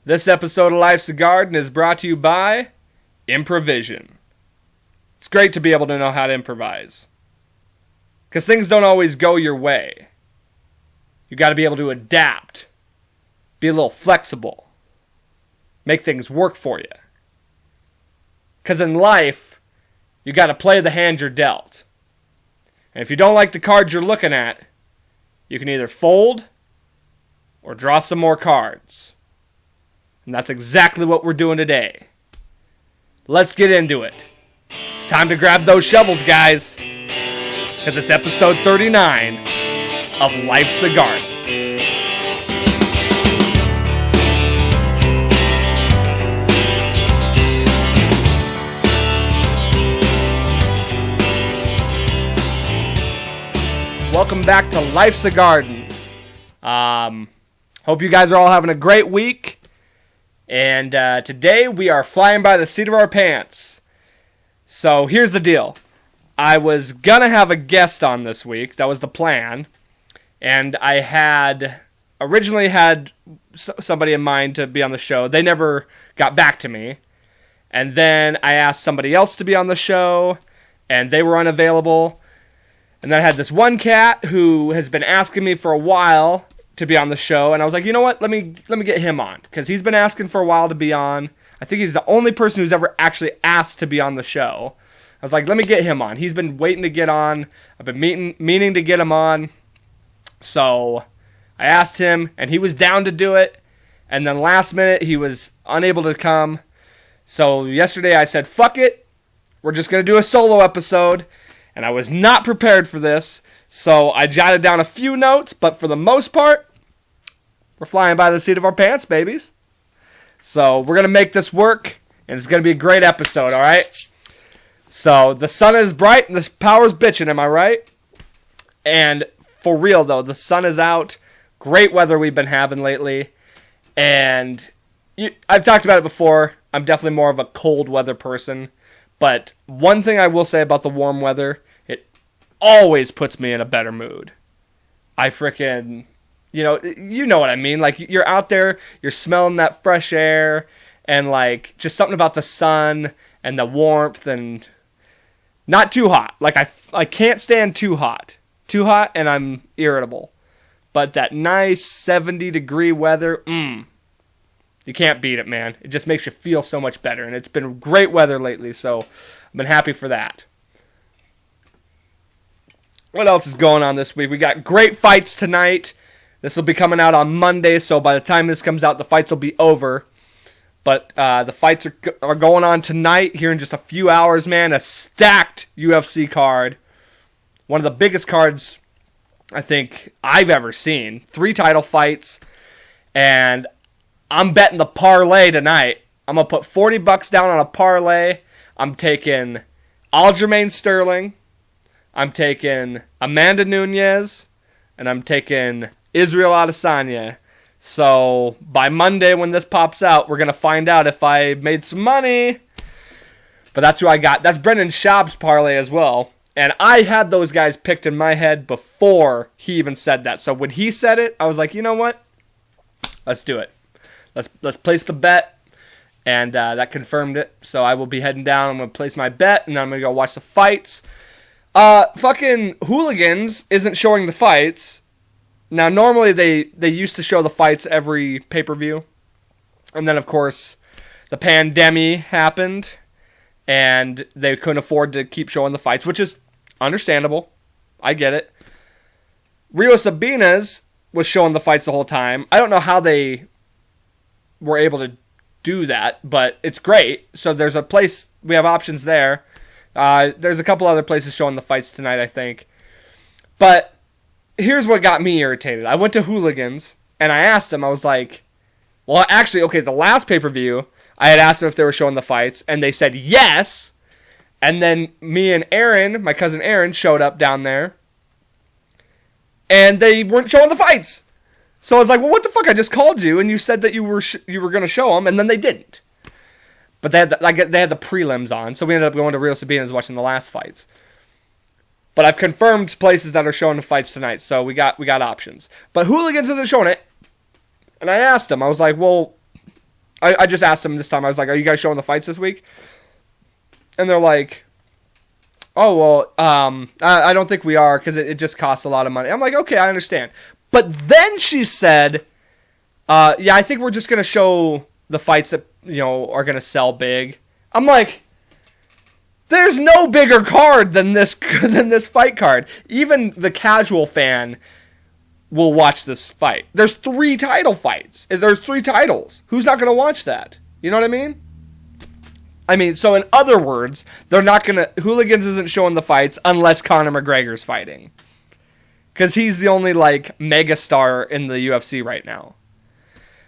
This episode of Life's a Garden is brought to you by Improvision. It's great to be able to know how to improvise, because things don't always go your way. You got to be able to adapt, be a little flexible, make things work for you. Because in life, you got to play the hand you're dealt. And if you don't like the cards you're looking at, you can either fold or draw some more cards. And that's exactly what we're doing today. Let's get into it. It's time to grab those shovels, guys, because it's episode 39 of Life's the Garden. Welcome back to Life's the Garden. Hope you guys are all having a great week. And today we are flying by the seat of our pants. So here's the deal. I was going to have a guest on this week. That was the plan. And I had originally had somebody in mind to be on the show. They never got back to me. And then I asked somebody else to be on the show, and they were unavailable. And then I had this one cat who has been asking me for a while to be on the show, and I was like, you know what? Let me get him on, because he's been asking for a while to be on. I think he's the only person who's ever actually asked to be on the show. I was like, let me get him on. He's been waiting to get on. I've been meaning to get him on. So I asked him, and he was down to do it. And then last minute, he was unable to come. So yesterday I said, fuck it. We're just going to do a solo episode. And I was not prepared for this. So I jotted down a few notes, but for the most part, we're flying by the seat of our pants, babies. So we're going to make this work, and it's going to be a great episode, all right? So the sun is bright, and the power's bitching, am I right? And for real, though, the sun is out. Great weather we've been having lately. And I've talked about it before. I'm definitely more of a cold weather person. But one thing I will say about the warm weather, it always puts me in a better mood. I frickin', you know what I mean. Like, you're out there, you're smelling that fresh air, and like, just something about the sun and the warmth, and not too hot. Like, I can't stand too hot. Too hot, and I'm irritable. But that nice 70-degree weather, you can't beat it, man. It just makes you feel so much better. And it's been great weather lately, so I've been happy for that. What else is going on this week? We got great fights tonight. This will be coming out on Monday, so by the time this comes out, the fights will be over. But the fights are going on tonight, here in just a few hours, man. A stacked UFC card. One of the biggest cards I think I've ever seen. 3 title fights. And I'm betting the parlay tonight. I'm going to put $40 down on a parlay. I'm taking Aljamain Sterling. I'm taking Amanda Nunes. And I'm taking Israel Adesanya. So by Monday when this pops out, we're going to find out if I made some money. But that's who I got. That's Brendan Schaub's parlay as well. And I had those guys picked in my head before he even said that. So when he said it, I was like, you know what? Let's do it. Let's place the bet, and that confirmed it. So I will be heading down. I'm going to place my bet, and then I'm going to go watch the fights. Fucking Hooligans isn't showing the fights. Now, normally they used to show the fights every pay-per-view. And then, of course, the pandemic happened, and they couldn't afford to keep showing the fights, which is understandable. I get it. Rio Sabinas was showing the fights the whole time. I don't know how they were able to do that, but it's great. So there's a place, we have options there. There's a couple other places showing the fights tonight, I think. But here's what got me irritated. I went to Hooligans, and I asked them, I was like, well, actually, okay, the last pay-per-view, I had asked them if they were showing the fights, and they said yes. And then me and Aaron, my cousin Aaron, showed up down there, and they weren't showing the fights. So I was like, well, what the fuck? I just called you, and you said that you were going to show them, and then they didn't. But they had the prelims on, so we ended up going to Rio Sabinas watching the last fights. But I've confirmed places that are showing the fights tonight, so we got options. But Hooligans isn't showing it. And I asked them, I was like, well, I just asked them this time. I was like, "Are you guys showing the fights this week?" And they're like, "Oh well, I don't think we are because it just costs a lot of money." I'm like, "Okay, I understand." But then she said, "Yeah, I think we're just gonna show the fights that are gonna sell big." I'm like, "There's no bigger card than this fight card. Even the casual fan will watch this fight. There's 3 title fights. There's 3 titles. Who's not gonna watch that? You know what I mean?" So in other words, they're not gonna. Hooligans isn't showing the fights unless Conor McGregor's fighting, because he's the only megastar in the UFC right now.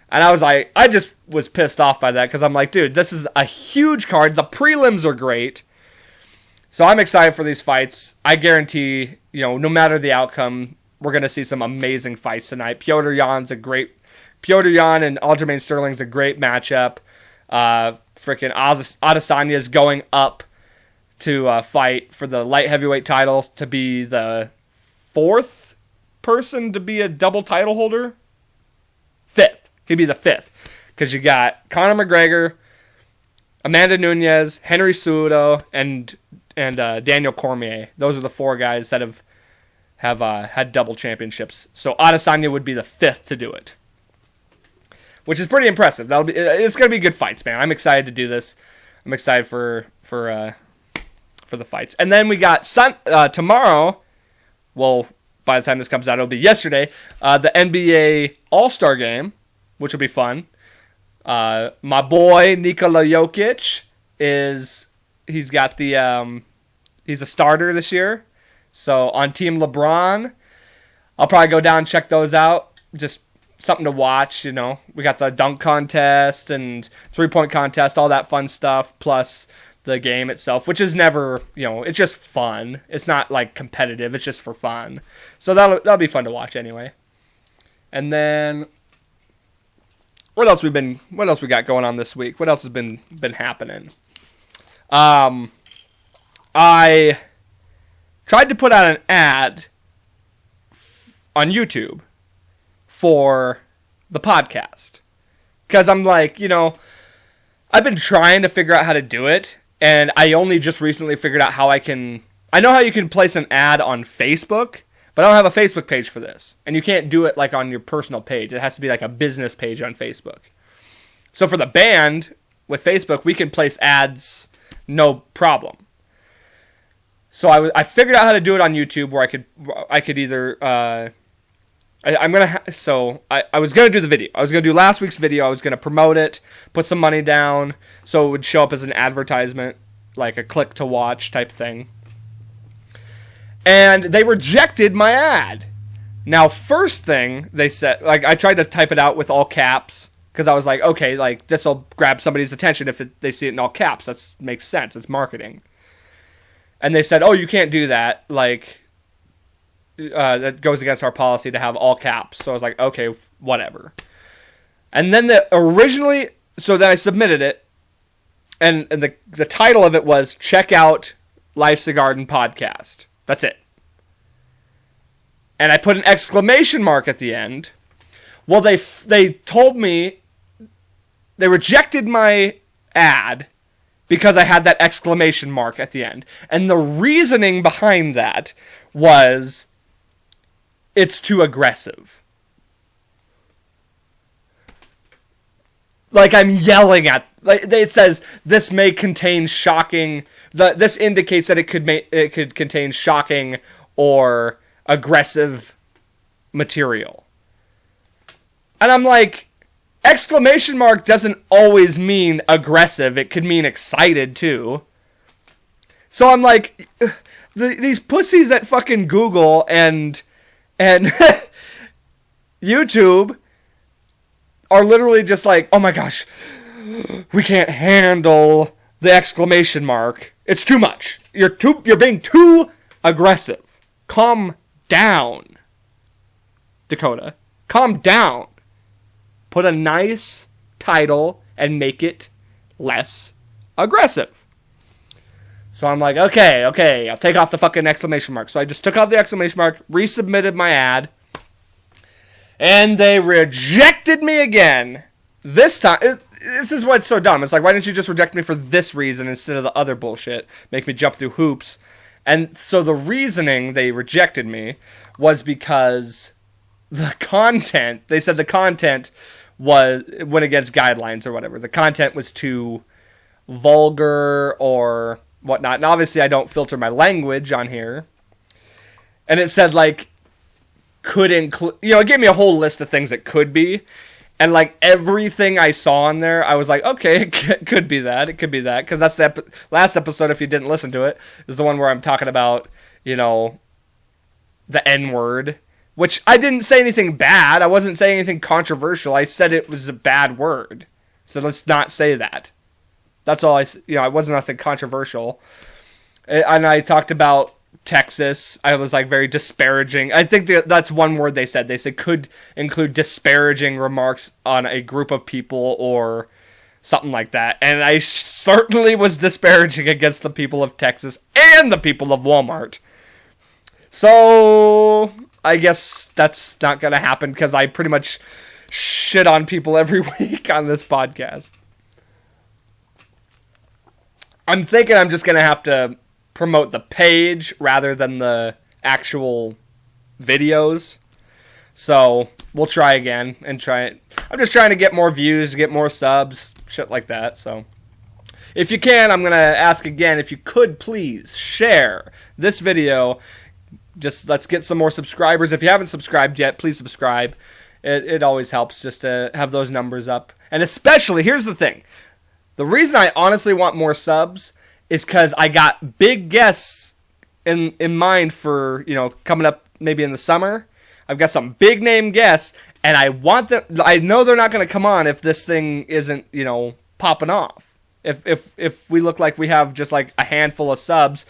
And I just was pissed off by that because I'm like, dude, this is a huge card. The prelims are great, so I'm excited for these fights. I guarantee, no matter the outcome, we're gonna see some amazing fights tonight. Petr Yan and Aljamain Sterling's a great matchup. Freaking Adesanya is going up to fight for the light heavyweight title to be the 4th person to be a double title holder. 5th. He'd be the 5th. Because you got Conor McGregor, Amanda Nunes, Henry Cejudo, and Daniel Cormier. Those are the 4 guys that have had double championships. So Adesanya would be the 5th to do it, which is pretty impressive. It's going to be good fights, man. I'm excited to do this. I'm excited for the fights. And then we got tomorrow. Well, by the time this comes out, it'll be yesterday. The NBA All-Star Game, which will be fun. My boy Nikola Jokic he's a starter this year. So on Team LeBron, I'll probably go down and check those out. Just something to watch, We got the dunk contest and 3-point contest, all that fun stuff, plus the game itself, which is never, it's just fun. It's not competitive. It's just for fun. So that'll be fun to watch anyway. And then what else we got going on this week? What else has been happening? I tried to put out an ad on YouTube for the podcast, because I'm like, I've been trying to figure out how to do it, and I only just recently figured out I know how you can place an ad on Facebook, but I don't have a Facebook page for this, and you can't do it on your personal page. It has to be a business page on Facebook. So for the band with Facebook, we can place ads no problem. So I figured out how to do it on YouTube, where I could either I was gonna do the video. I was gonna do last week's video. I was gonna promote it, put some money down, so it would show up as an advertisement, like a click to watch type thing. And they rejected my ad. Now, first thing they said, I tried to type it out with all caps, because I was like, okay, this will grab somebody's attention if they see it in all caps. That makes sense. It's marketing. And they said, oh, you can't do that. That goes against our policy to have all caps. So I was like, okay, whatever. And then then I submitted it, and the title of it was "Check Out Life's a Garden Podcast." That's it. And I put an exclamation mark at the end. Well, they told me they rejected my ad because I had that exclamation mark at the end. And the reasoning behind that was it's too aggressive. I'm yelling at... it says, this may contain shocking... This indicates that it could contain shocking or aggressive material. And I'm like... Exclamation mark doesn't always mean aggressive. It could mean excited, too. So I'm like, these pussies at fucking Google and YouTube are literally just like, oh my gosh, we can't handle the exclamation mark. It's too much. You're being too aggressive. Calm down, Dakota. Calm down. Put a nice title and make it less aggressive. So I'm like, okay, I'll take off the fucking exclamation mark. So I just took off the exclamation mark, resubmitted my ad, and they rejected me again. this time, this is what's so dumb. It's like, why didn't you just reject me for this reason instead of the other bullshit? Make me jump through hoops. And so the reasoning they rejected me was because the content, they said the content went against guidelines or whatever. The content was too vulgar or whatnot. And obviously I don't filter my language on here. And it said, like, could include, it gave me a whole list of things it could be. And, like, everything I saw on there, I was like, okay, it could be that. It could be that. Because that's the last episode, if you didn't listen to it, is the one where I'm talking about, the N-word. Which, I didn't say anything bad. I wasn't saying anything controversial. I said it was a bad word. So let's not say that. That's all it wasn't nothing controversial. And I talked about Texas. I was like very disparaging. I think that's one word they said. They said could include disparaging remarks on a group of people or something like that. And I certainly was disparaging against the people of Texas and the people of Walmart. So I guess that's not going to happen because I pretty much shit on people every week on this podcast. I'm thinking I'm just going to have to promote the page rather than the actual videos. So we'll try again and try it. I'm just trying to get more views, get more subs, shit like that. So if you can, I'm going to ask again, if you could please share this video. Just let's get some more subscribers. If you haven't subscribed yet, please subscribe. It always helps just to have those numbers up. And especially, here's the thing. The reason I honestly want more subs is because I got big guests in mind for, coming up maybe in the summer. I've got some big name guests, and I want them. I know they're not going to come on if this thing isn't, popping off. If we look like we have just like a handful of subs,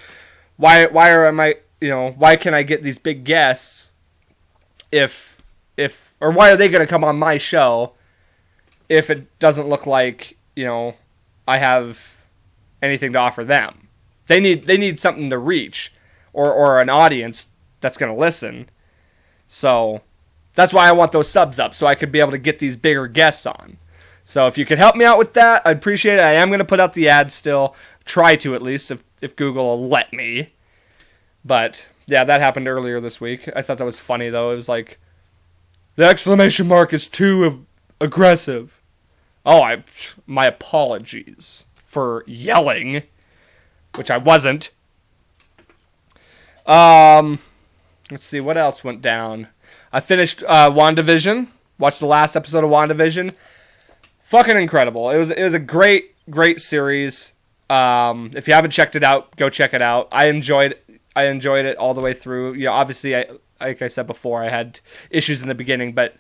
why can I get these big guests or why are they going to come on my show if it doesn't look like, I have anything to offer them? They need something to reach or an audience that's going to listen. So that's why I want those subs up, so I could be able to get these bigger guests on. So if you could help me out with that, I'd appreciate it. I am going to put out the ads still. Try to, at least, if Google will let me. But yeah, that happened earlier this week. I thought that was funny, though. It was like, the exclamation mark is too aggressive. Oh, my apologies for yelling, which I wasn't. Let's see, what else went down? I finished WandaVision. Watched the last episode of WandaVision. Fucking incredible. It was a great series. If you haven't checked it out, go check it out. I enjoyed it all the way through. Obviously, like I said before, I had issues in the beginning, but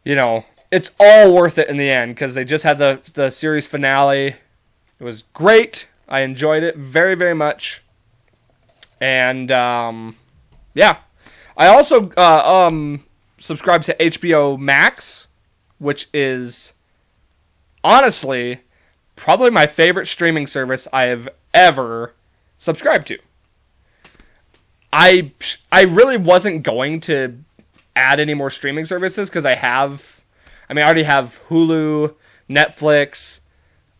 it's all worth it in the end because they just had the series finale. It was great. I enjoyed it very, very much. And yeah, I also subscribed to HBO Max, which is honestly probably my favorite streaming service I have ever subscribed to. I really wasn't going to add any more streaming services because I already have Hulu, Netflix,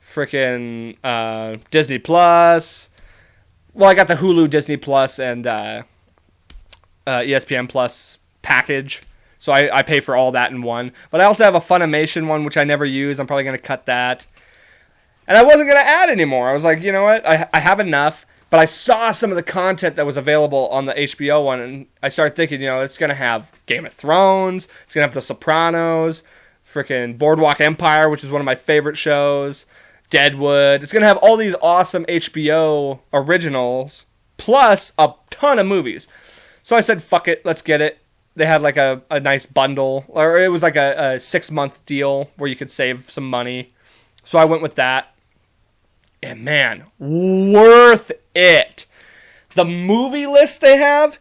freaking Disney Plus. Well, I got the Hulu, Disney Plus, and ESPN Plus package. So I pay for all that in one. But I also have a Funimation one, which I never use. I'm probably going to cut that. And I wasn't going to add anymore. I was like, you know what? I have enough. But I saw some of the content that was available on the HBO one, and I started thinking, it's going to have Game of Thrones, it's going to have The Sopranos, freaking Boardwalk Empire, which is one of my favorite shows, Deadwood. It's going to have all these awesome HBO originals, plus a ton of movies. So I said, fuck it, let's get it. They had like a nice bundle, or it was like a 6-month deal where you could save some money. So I went with that. And man, worth it. The movie list they have,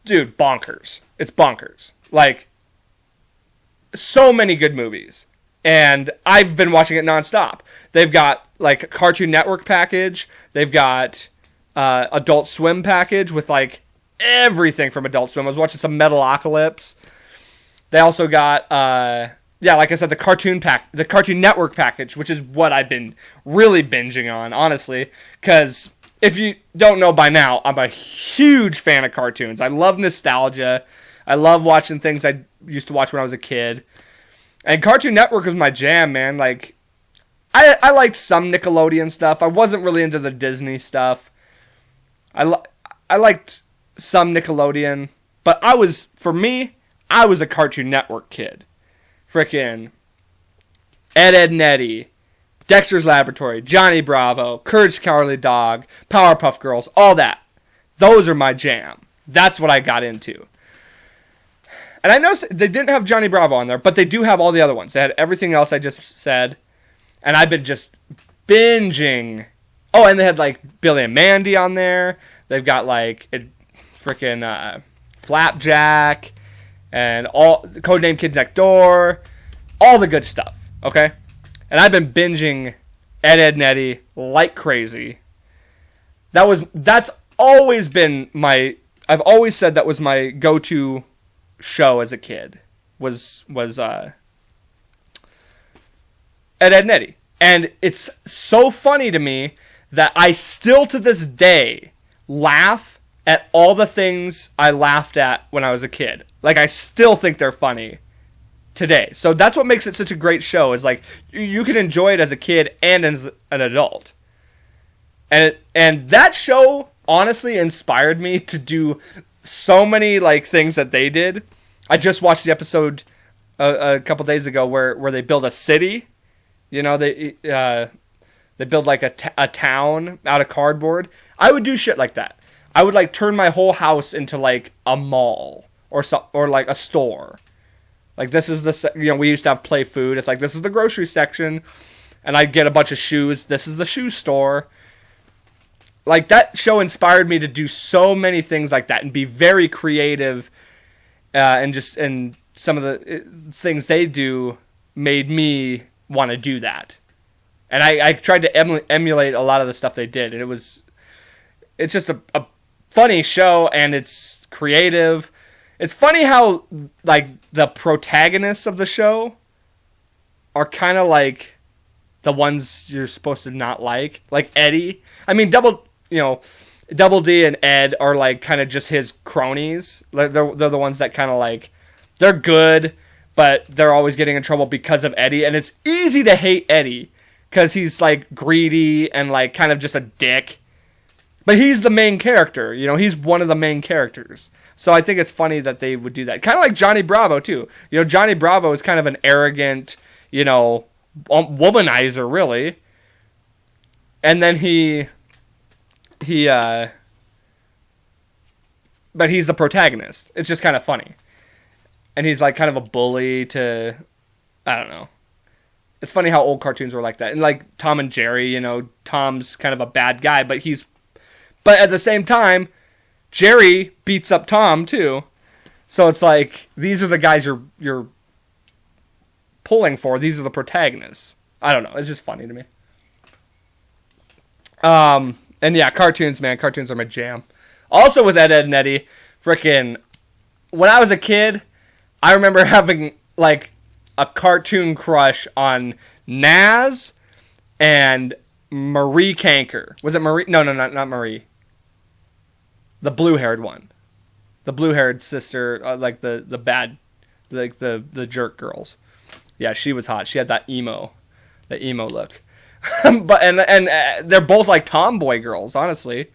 dude, bonkers. It's bonkers. Like, so many good movies. And I've been watching it nonstop. They've got, like, a Cartoon Network package. They've got Adult Swim package with, like, everything from Adult Swim. I was watching some Metalocalypse. They also got yeah, like I said, the Cartoon Network package, which is what I've been really binging on, honestly. Because if you don't know by now, I'm a huge fan of cartoons. I love nostalgia. I love watching things I used to watch when I was a kid. And Cartoon Network was my jam, man. Like, I liked some Nickelodeon stuff. I wasn't really into the Disney stuff. I liked some Nickelodeon, but for me, I was a Cartoon Network kid. Frickin' Ed, and Eddie, Dexter's Laboratory, Johnny Bravo, Courage the Cowardly Dog, Powerpuff Girls, all that. Those are my jam. That's what I got into. And I noticed they didn't have Johnny Bravo on there, but they do have all the other ones. They had everything else I just said. And I've been just binging. Oh, and they had like Billy and Mandy on there. They've got like freaking Flapjack and all Codename Kids Next Door. All the good stuff, okay? And I've been binging Ed, and Eddie like crazy. That's always been I've always said that was my go-to show as a kid. Was Ed, and Eddie. And it's so funny to me that I still to this day laugh at all the things I laughed at when I was a kid. Like, I still think they're funny today. So that's what makes it such a great show, is like you can enjoy it as a kid and as an adult. And that show honestly inspired me to do so many like things that they did. I just watched the episode a couple days ago where they build a city. You know, they build like a town out of cardboard. I would do shit like that. I would like turn my whole house into like a mall or like a store. Like, this is we used to have Play Food. It's like, this is the grocery section, and I'd get a bunch of shoes. This is the shoe store. Like, that show inspired me to do so many things like that and be very creative, and some of the things they do made me want to do that. And I tried to emulate a lot of the stuff they did, and it's just a funny show, and it's creative. It's funny how like the protagonists of the show are kind of like the ones you're supposed to not like Eddie. I mean, Double D and Ed are like kind of just his cronies. Like, they're the ones that kind of like, they're good, but they're always getting in trouble because of Eddie. And it's easy to hate Eddie because he's like greedy and like kind of just a dick. But he's the main character, he's one of the main characters. So I think it's funny that they would do that. Kind of like Johnny Bravo too. Johnny Bravo is kind of an arrogant, womanizer really. And then but he's the protagonist. It's just kind of funny. And he's like kind of a bully to, I don't know. It's funny how old cartoons were like that. And like Tom and Jerry, Tom's kind of a bad guy, but at the same time, Jerry beats up Tom too. So it's like, these are the guys you're pulling for. These are the protagonists. I don't know. It's just funny to me. And yeah, cartoons, man. Cartoons are my jam. Also with Ed, and Eddie, frickin', when I was a kid, I remember having like a cartoon crush on Naz and Marie Canker. Was it Marie? No, not Marie. The blue-haired one. The blue-haired sister, like the bad, like the jerk girls. Yeah, she was hot. She had that emo look. But and they're both like tomboy girls, honestly.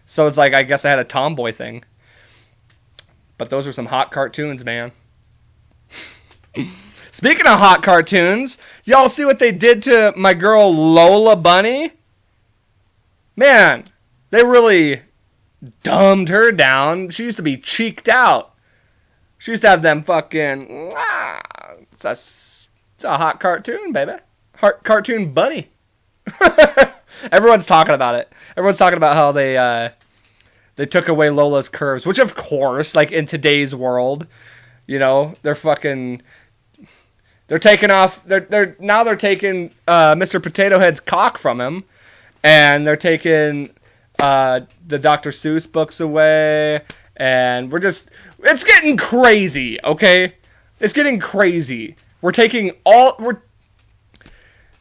So it's like, I guess I had a tomboy thing. But those were some hot cartoons, man. Speaking of hot cartoons, y'all see what they did to my girl Lola Bunny? Man, they really dumbed her down. She used to be cheeked out. She used to have them fucking... It's a hot cartoon, baby. Cartoon bunny. Everyone's talking about it. Everyone's talking about how they took away Lola's curves, which of course, like in today's world, they're taking off. They're taking Mr. Potato Head's cock from him, and they're taking the Dr. Seuss books away, and it's getting crazy. Okay, it's getting crazy. We're taking all...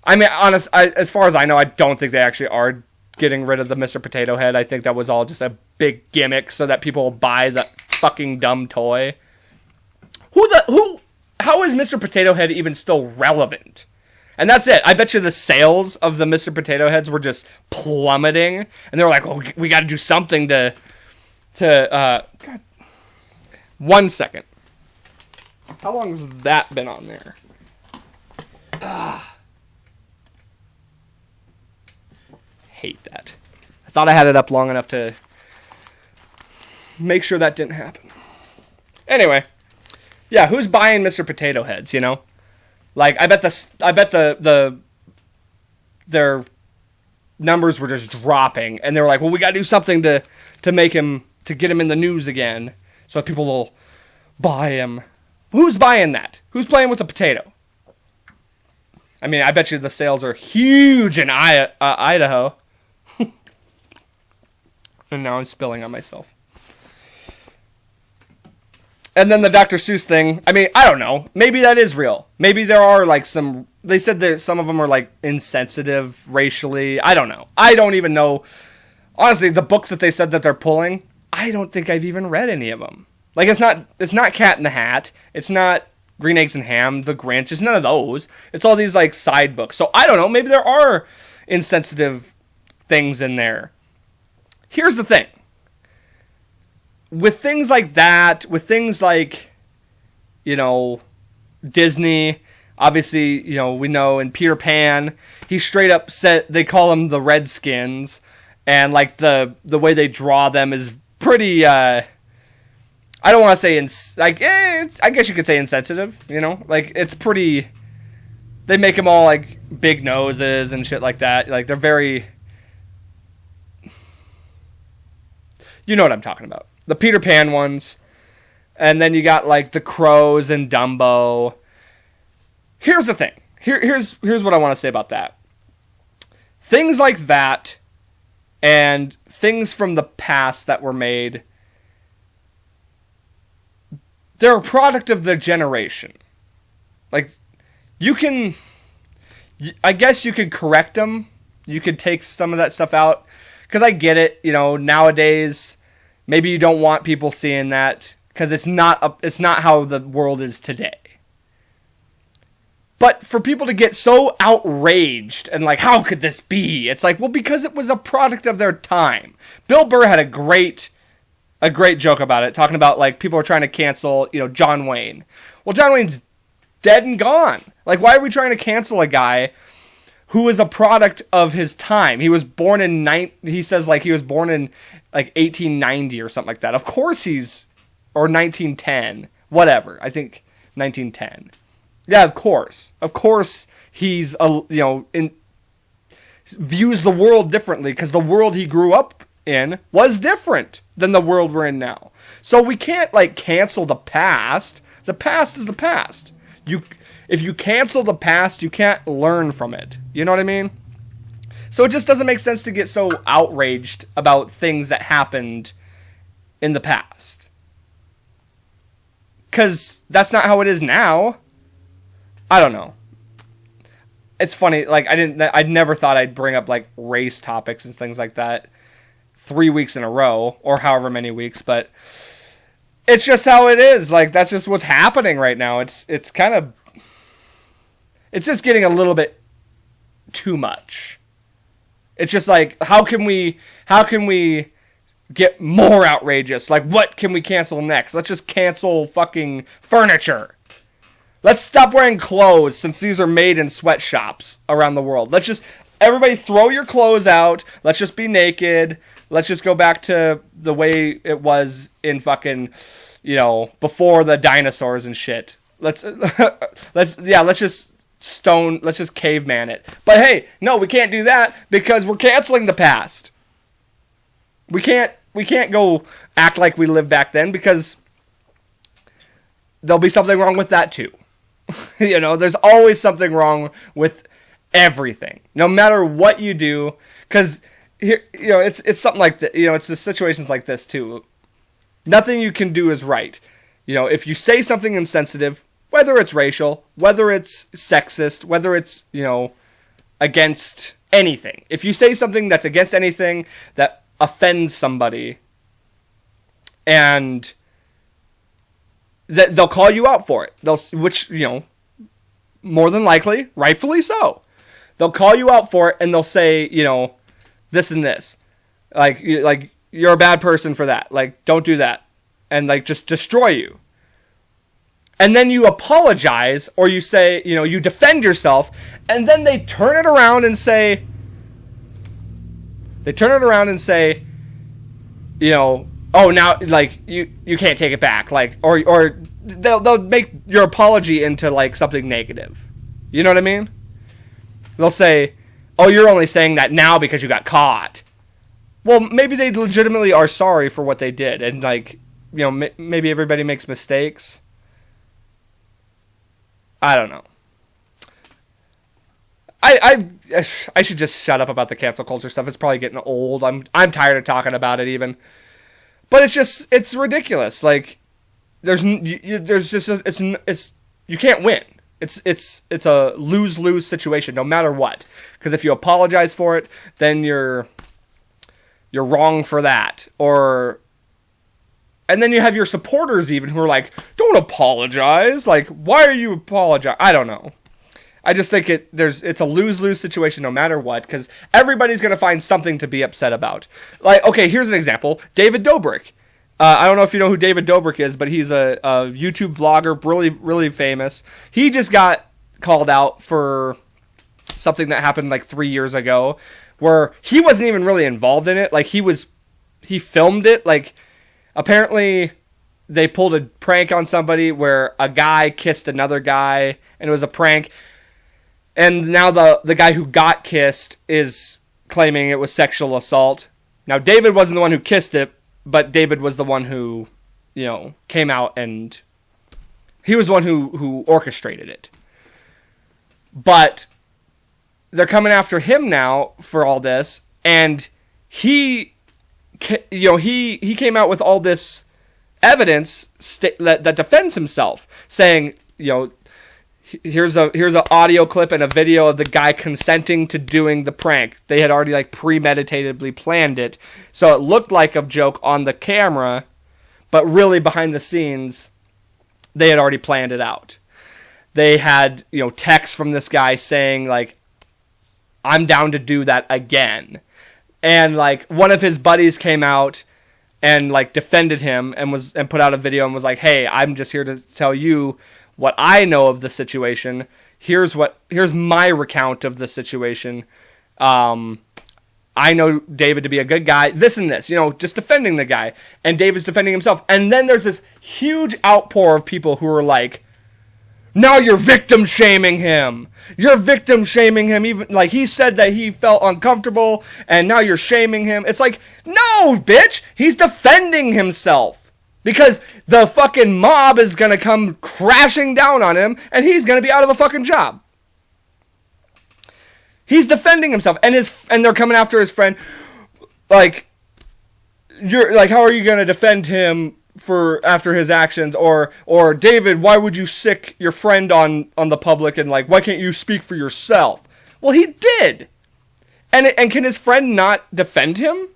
I mean, as far as I know, I don't think they actually are getting rid of the Mr. Potato Head. I think that was all just a big gimmick so that people will buy that fucking dumb toy. How is Mr. Potato Head even still relevant? And that's it. I bet you the sales of the Mr. Potato Heads were just plummeting. And they were like, well, we got to do something to God. 1 second. How long has that been on there? Hate that. I thought I had it up long enough to make sure that didn't happen. Anyway. Yeah, who's buying Mr. Potato Heads, you know? Like, I bet their numbers were just dropping, and they were like, well, we gotta do something to make him, to get him in the news again, so that people will buy him. Who's buying that? Who's playing with a potato? I mean, I bet you the sales are huge in Idaho. And now I'm spilling on myself. And then the Dr. Seuss thing, I mean, I don't know. Maybe that is real. Maybe there are, like, they said that some of them are, like, insensitive racially. I don't know. I don't even know. Honestly, the books that they said that they're pulling, I don't think I've even read any of them. Like, it's not Cat in the Hat. It's not Green Eggs and Ham, The Grinch. It's none of those. It's all these, like, side books. So, I don't know. Maybe there are insensitive things in there. Here's the thing. With things like that, with things like, you know, Disney, obviously, you know, we know in Peter Pan, he straight up said, they call them the Redskins, and, like, the way they draw them is pretty, I don't want to say, I guess you could say insensitive, you know? Like, it's pretty, they make them all, like, big noses and shit like that. Like, they're very, you know what I'm talking about. The Peter Pan ones. And then you got, like, the Crows and Dumbo. Here's the thing. Here's what I want to say about that. Things like that and things from the past that were made, they're a product of the generation. Like, I guess you could correct them. You could take some of that stuff out. Because I get it, you know, nowadays, maybe you don't want people seeing that because it's not how the world is today. But for people to get so outraged and like, how could this be? It's like, well, because it was a product of their time. Bill Burr had a great joke about it, talking about like people are trying to cancel, you know, John Wayne. Well, John Wayne's dead and gone. Like, why are we trying to cancel a guy who is a product of his time? He was born in he says like he was born in like 1890 or something like that. Of course or 1910, whatever. I think 1910. Yeah, of course. Of course he's views the world differently because the world he grew up in was different than the world we're in now. So we can't like cancel the past. The past is the past. If you cancel the past, you can't learn from it. You know what I mean? So it just doesn't make sense to get so outraged about things that happened in the past. Because that's not how it is now. I don't know. It's funny, like, I never thought I'd bring up, like, race topics and things like that 3 weeks in a row, or however many weeks, but it's just how it is. Like, that's just what's happening right now. It's kind of, it's just getting a little bit too much. It's just like, how can we get more outrageous? Like, what can we cancel next? Let's just cancel fucking furniture. Let's stop wearing clothes since these are made in sweatshops around the world. Let's just, everybody throw your clothes out. Let's just be naked. Let's just go back to the way it was in fucking, you know, before the dinosaurs and shit. Let's just caveman it. But hey, no, we can't do that because we're canceling the past. We can't go act like we lived back then because there'll be something wrong with that too. You know, there's always something wrong with everything, no matter what you do. Because here, you know, it's something like that. You know, it's the situations like this too. Nothing you can do is right. You know, if you say something insensitive, whether it's racial, whether it's sexist, whether it's, against anything. If you say something that's against anything that offends somebody, and that they'll call you out for it. Which, more than likely, rightfully so. They'll call you out for it, and they'll say, this and this. Like you're a bad person for that. Like, don't do that. And, just destroy you. And then you apologize, or you say, you defend yourself, and then they turn it around and say, oh, now, you can't take it back. Or they'll make your apology into, something negative. You know what I mean? They'll say, oh, you're only saying that now because you got caught. Well, maybe they legitimately are sorry for what they did. And, maybe everybody makes mistakes. I don't know. I should just shut up about the cancel culture stuff. It's probably getting old. I'm tired of talking about it even. But it's ridiculous. You can't win. It's a lose-lose situation no matter what. Because if you apologize for it, then you're wrong for that. And then you have your supporters even who are like, don't apologize. Why are you apologizing? I don't know. I just think it's a lose-lose situation no matter what, because everybody's going to find something to be upset about. Okay, here's an example. David Dobrik. I don't know if you know who David Dobrik is, but he's a YouTube vlogger, really, really famous. He just got called out for something that happened 3 years ago, where he wasn't even really involved in it. He filmed it. Apparently they pulled a prank on somebody where a guy kissed another guy, and it was a prank. And now the guy who got kissed is claiming it was sexual assault. Now, David wasn't the one who kissed it, but David was the one who, came out, and he was the one who orchestrated it. But they're coming after him now for all this, and he came out with all this evidence that defends himself, saying, here's a audio clip and a video of the guy consenting to doing the prank. They had already premeditatively planned it, so it looked like a joke on the camera, but really behind the scenes, they had already planned it out. They had texts from this guy saying I'm down to do that again, and one of his buddies came out and defended him and put out a video and was like, hey, I'm just here to tell you what I know of the situation. Here's my recount of the situation. I know David to be a good guy. This and this, just defending the guy. And David's defending himself. And then there's this huge outpour of people who are like, now you're victim shaming him. You're victim shaming him. Even he said that he felt uncomfortable, and now you're shaming him. It's no, bitch. He's defending himself. Because the fucking mob is going to come crashing down on him, and he's going to be out of a fucking job. He's defending himself, and they're coming after his friend. You're how are you going to defend him after his actions? Or David, why would you sick your friend on the public, and why can't you speak for yourself? Well, he did. And can his friend not defend him?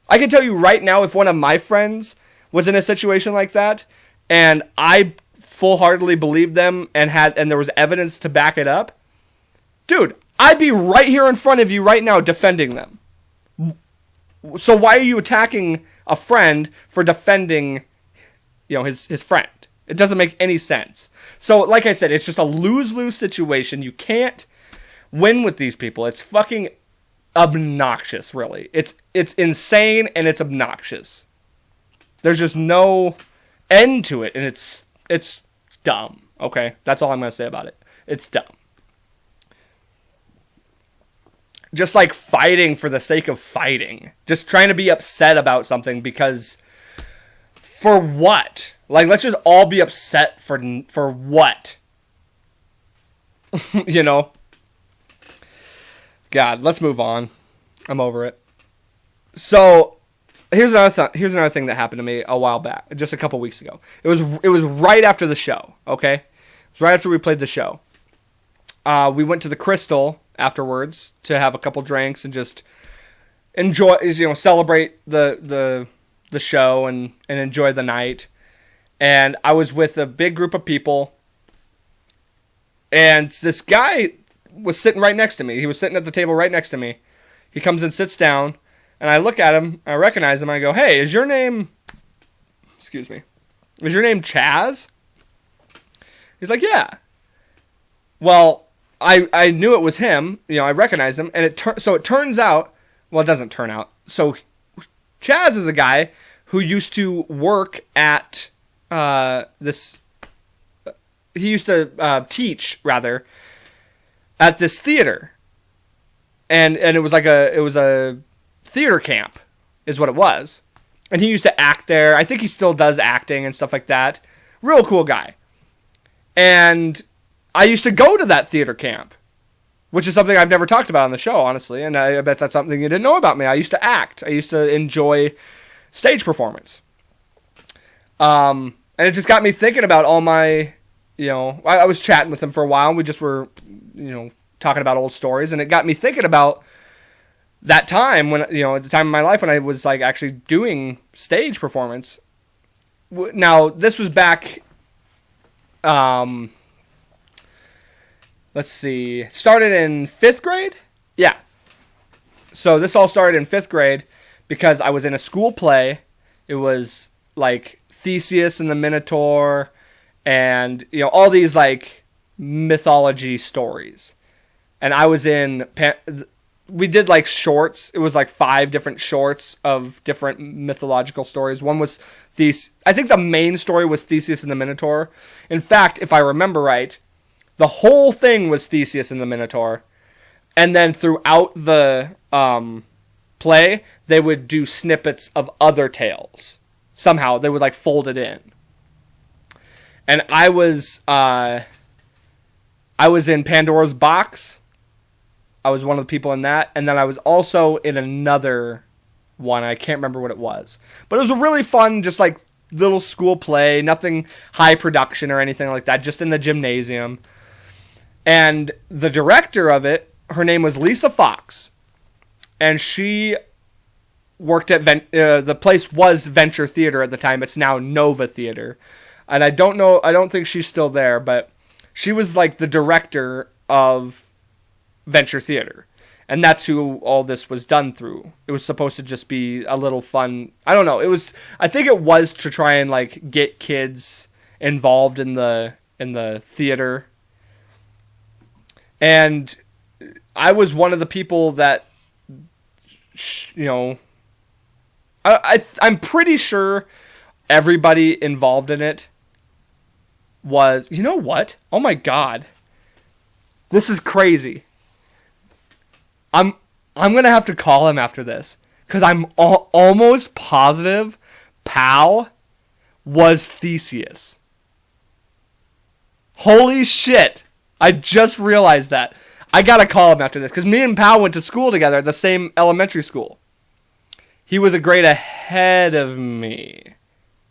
I can tell you right now, if one of my friends was in a situation like that, and I full-heartedly believed them, and there was evidence to back it up, dude, I'd be right here in front of you right now defending them. So why are you attacking a friend for defending, his friend? It doesn't make any sense. So, like I said, it's just a lose-lose situation. You can't win with these people. It's fucking obnoxious, really. It's insane, and it's obnoxious. There's just no end to it, and it's dumb. Okay? That's all I'm going to say about it. It's dumb. Just fighting for the sake of fighting. Just trying to be upset about something because... For what? Let's just all be upset for what? God, let's move on. I'm over it. So... Here's another thing that happened to me a while back, just a couple weeks ago. It was right after the show, okay? It was right after we played the show. We went to the Crystal afterwards to have a couple drinks and just enjoy, celebrate the show and enjoy the night. And I was with a big group of people, and this guy was sitting right next to me. He was sitting at the table right next to me. He comes and sits down, and I look at him, I recognize him, I go, "Hey, is your name Chaz?" He's like, "Yeah." Well, I knew it was him, I recognized him, and it turns out, well, it doesn't turn out. So Chaz is a guy who used to work at he used to teach, rather, at this theater. And it was a theater camp, is what it was. And he used to act there. I think he still does acting and stuff like that. Real cool guy. And I used to go to that theater camp, which is something I've never talked about on the show, honestly. And I bet that's something you didn't know about me. I used to act. I used to enjoy stage performance. And it just got me thinking about all my, I was chatting with him for a while. And we just were, talking about old stories. And it got me thinking about that time when, at the time of my life when I was like actually doing stage performance. Now, this was back, let's see, started in 5th grade? Yeah. So this all started in 5th grade because I was in a school play. It was like Theseus and the Minotaur and, all these like mythology stories. And I was in, we did like shorts. It was like 5 different shorts of different mythological stories. One was I think the main story was Theseus and the Minotaur. In fact, if I remember right, the whole thing was Theseus and the Minotaur. And then throughout the play, they would do snippets of other tales. Somehow, they would like fold it in. And I was in Pandora's Box. I was one of the people in that. And then I was also in another one. I can't remember what it was. But it was a really fun, just like little school play. Nothing high production or anything like that. Just in the gymnasium. And the director of it, her name was Lisa Fox. And she worked at, the place was Venture Theater at the time. It's now Nova Theater. And I don't think she's still there. But she was like the director of Venture Theater. And that's who all this was done through. It was supposed to just be a little fun. I don't know. I think it was to try and like get kids involved in the theater. And I was one of the people that, I'm pretty sure everybody involved in it was, you know what? Oh my God. This is crazy. I'm going to have to call him after this because I'm almost positive Pal was Theseus. Holy shit. I just realized that. I got to call him after this because me and Pal went to school together at the same elementary school. He was a grade ahead of me.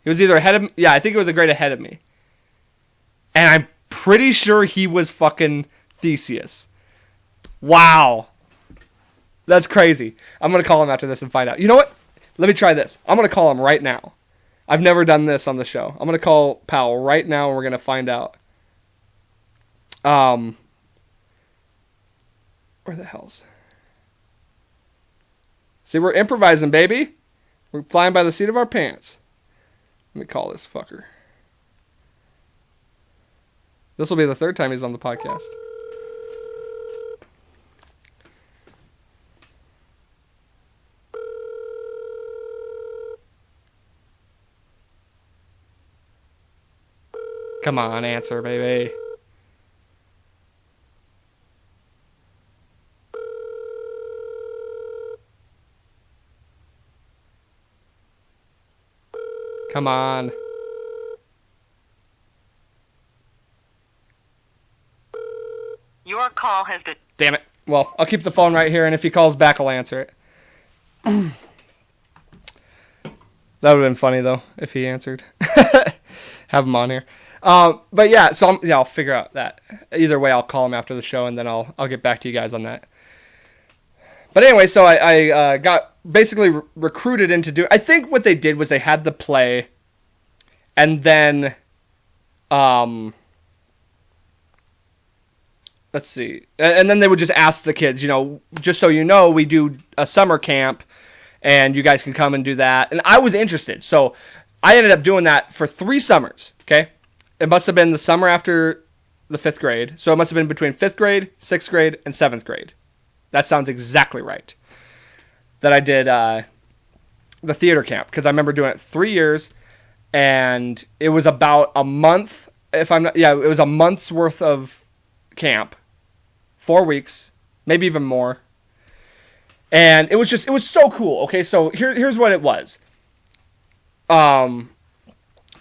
He was either ahead of me. Yeah, I think he was a grade ahead of me. And I'm pretty sure he was fucking Theseus. Wow. That's crazy. I'm going to call him after this and find out. You know what? Let me try this. I'm going to call him right now. I've never done this on the show. I'm going to call Pal right now and we're going to find out. Where the hell's... See, we're improvising, baby. We're flying by the seat of our pants. Let me call this fucker. This will be the 3rd time he's on the podcast. Come on, answer, baby. Come on. Your call has been... Damn it. Well, I'll keep the phone right here, and if he calls back, I'll answer it. That would have been funny, though, if he answered. Have him on here. But yeah, so I'll figure out that. Either way, I'll call him after the show, and then I'll get back to you guys on that. But anyway, so I got basically recruited into I think what they did was they had the play, and then, let's see, and then they would just ask the kids, just so you know, we do a summer camp, and you guys can come and do that. And I was interested, so I ended up doing that for 3 summers. Okay, it must have been the summer after the 5th grade, so it must have been between 5th grade, 6th grade, and 7th grade. That sounds exactly right. That I did the theater camp, because I remember doing it 3 years, and it was about a month. It was a month's worth of camp, 4 weeks, maybe even more, and it was so cool. Okay, so here's what it was.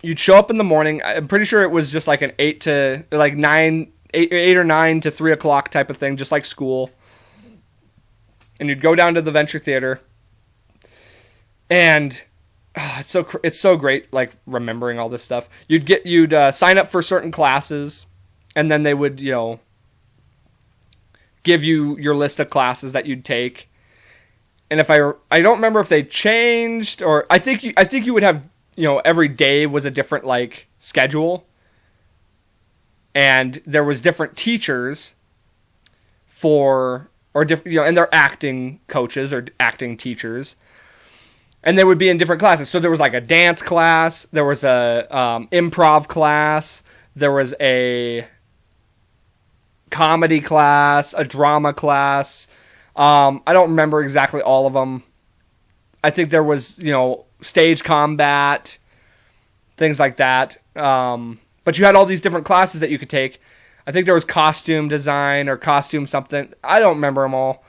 You'd show up in the morning. I'm pretty sure it was just like an 8 or 9 to 3 o'clock type of thing, just like school. And you'd go down to the Venture Theater, and it's so great, like, remembering all this stuff. You'd sign up for certain classes, and then they would give you your list of classes that you'd take. And if I don't remember if they changed, or I think you would have every day was a different like schedule, and there was different teachers or different, and they're acting coaches or acting teachers, and they would be in different classes. So there was like a dance class, there was a improv class, there was a comedy class, a drama class. I don't remember exactly all of them. I think there was stage combat, things like that. But you had all these different classes that you could take. I think there was costume design or costume something. I don't remember them all,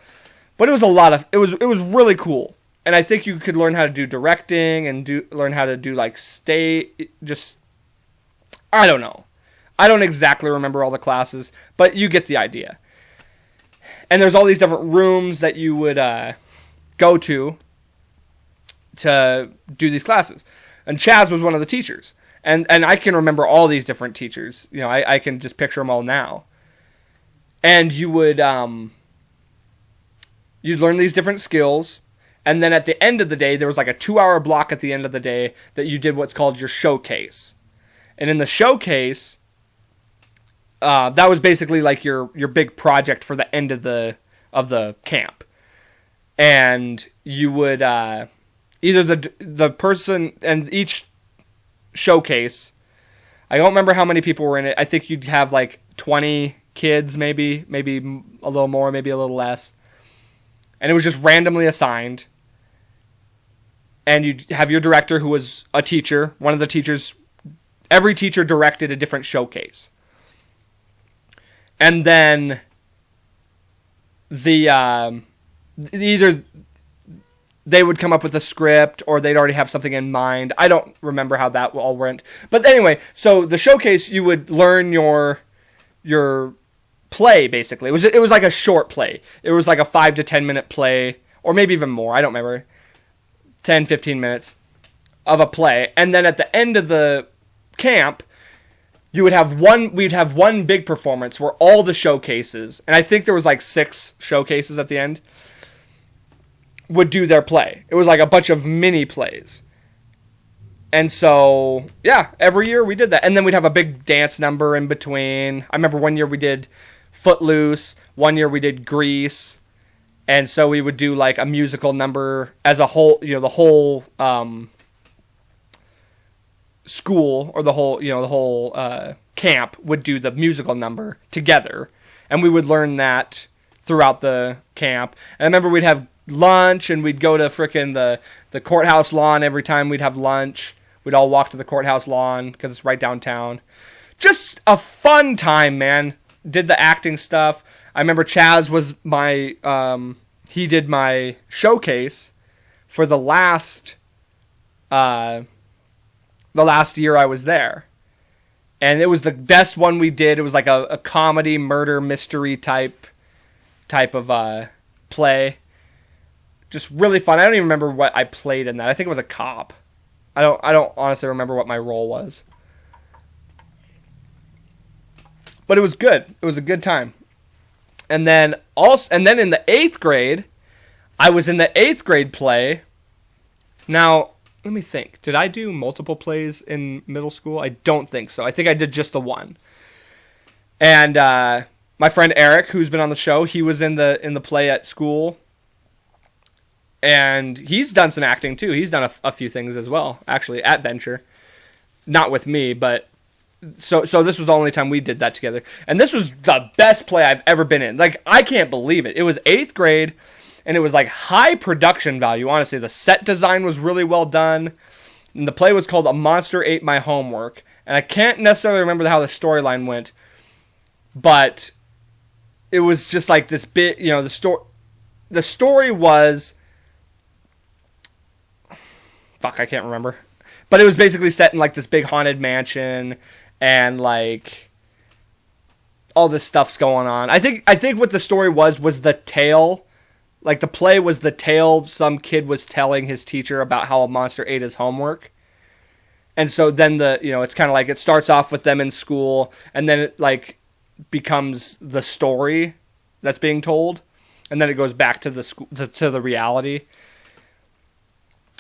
but it was it was really cool. And I think you could learn how to do directing and learn how to do like I don't know. I don't exactly remember all the classes, but you get the idea. And there's all these different rooms that you would go to do these classes. And Chaz was one of the teachers. And I can remember all these different teachers. I can just picture them all now. And you would you'd learn these different skills, and then at the end of the day, there was like a 2-hour block at the end of the day that you did what's called your showcase. And in the showcase, that was basically like your big project for the end of the camp. And you would either the person, and each showcase, I don't remember how many people were in it. I think you'd have like 20 kids, maybe a little more, maybe a little less. And it was just randomly assigned. And you'd have your director, who was a teacher. One of the teachers, every teacher directed a different showcase. And then either they would come up with a script, or they'd already have something in mind. I don't remember how that all went. But anyway, so the showcase, you would learn your play, basically. It was like a short play. It was like a 5 to 10 minute play, or maybe even more. I don't remember. 10, 15 minutes of a play. And then at the end of the camp, we'd have one big performance where all the showcases, and I think there was like 6 showcases at the end, would do their play. It was like a bunch of mini plays. And so, yeah, every year we did that. And then we'd have a big dance number in between. I remember one year we did Footloose. One year we did Grease. And so we would do like a musical number as a whole, the whole school, or the whole camp would do the musical number together. And we would learn that throughout the camp. And I remember we'd have lunch, and we'd go to frickin' the courthouse lawn every time we'd have lunch. We'd all walk to the courthouse lawn because it's right downtown. Just a fun time, man. Did the acting stuff. I remember Chaz was he did my showcase for the last year I was there. And it was the best one we did. It was like a comedy, murder, mystery type of play. Just really fun. I don't even remember what I played in that. I think it was a cop. I don't honestly remember what my role was. but it was good. It was a good time. And then in the 8th grade, I was in the 8th grade play. Now, let me think. Did I do multiple plays in middle school? I don't think so. I think I did just the one. And my friend Eric, who's been on the show, he was in the play at school. And he's done some acting too. He's done a few things as well, actually, at Venture. Not with me, but so this was the only time we did that together. And this was the best play I've ever been in. Like, I can't believe it. It was 8th grade, and it was like high production value. Honestly, the set design was really well done. And the play was called A Monster Ate My Homework. And I can't necessarily remember how the storyline went, but it was just like this bit, the story was, fuck, I can't remember. But it was basically set in like this big haunted mansion, and like all this stuff's going on. I think what the story was the tale. Like, the play was the tale some kid was telling his teacher about how a monster ate his homework. And so then it's kind of like it starts off with them in school, and then it like becomes the story that's being told, and then it goes back to the school to the reality.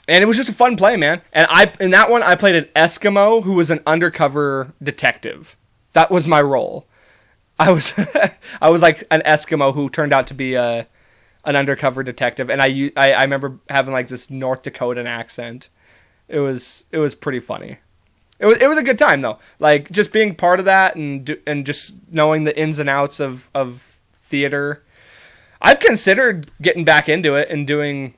And it was just a fun play, man. And in that one, I played an Eskimo who was an undercover detective. That was my role. I was like an Eskimo who turned out to be an undercover detective, and I remember having like this North Dakotan accent. It was pretty funny. It was a good time though. Like, just being part of that and just knowing the ins and outs of theater. I've considered getting back into it and doing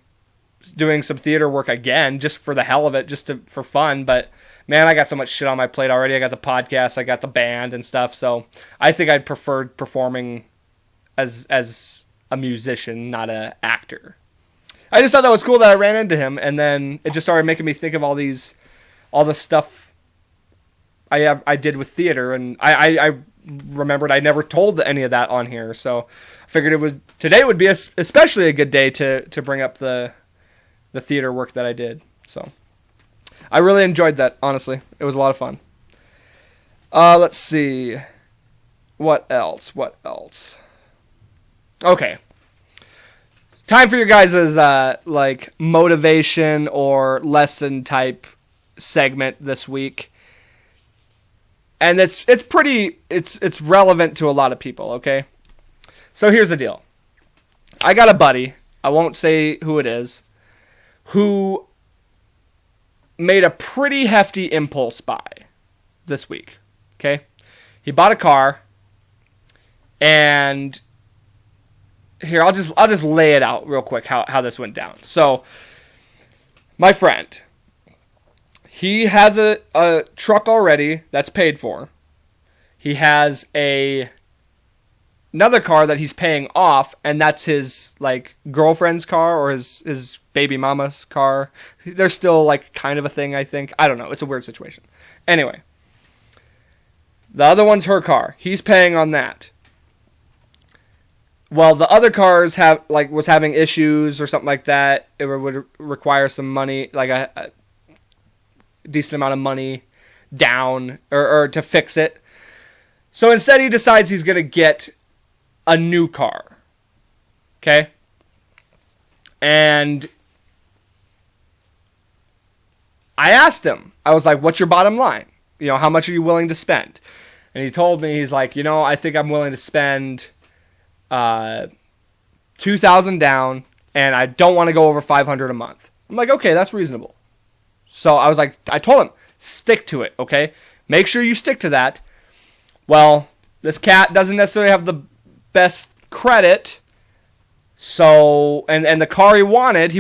some theater work again, just for the hell of it, for fun. But man, I got so much shit on my plate already. I got the podcast, I got the band and stuff. So I think I'd prefer performing as a musician, not an actor. I just thought that was cool that I ran into him, and then it just started making me think of all the stuff I did with theater, and I remembered I never told any of that on here. So I figured today would be especially a good day to bring up the theater work that I did. So I really enjoyed that, honestly. It was a lot of fun. Let's see. What else? Okay. Time for your guys' like motivation or lesson type segment this week. And it's relevant to a lot of people, okay? So here's the deal. I got a buddy, I won't say who it is, who made a pretty hefty impulse buy this week. Okay? He bought a car, and here, I'll just lay it out real quick how this went down. So, my friend, he has a truck already that's paid for. He has another car that he's paying off, and that's his like girlfriend's car or his baby mama's car. They're still like kind of a thing, I think. I don't know. It's a weird situation. Anyway, the other one's her car. He's paying on that. Well, the other cars was having issues or something like that. It would require some money, like a decent amount of money down or to fix it. So instead, he decides he's going to get a new car. Okay? And I asked him, I was like, what's your bottom line? How much are you willing to spend? And he told me, he's like, I think I'm willing to spend $2,000 down, and I don't want to go over $500 a month. I'm like, okay, that's reasonable. So I told him, stick to it, okay? Make sure you stick to that. Well, this cat doesn't necessarily have the best credit, so, and the car he wanted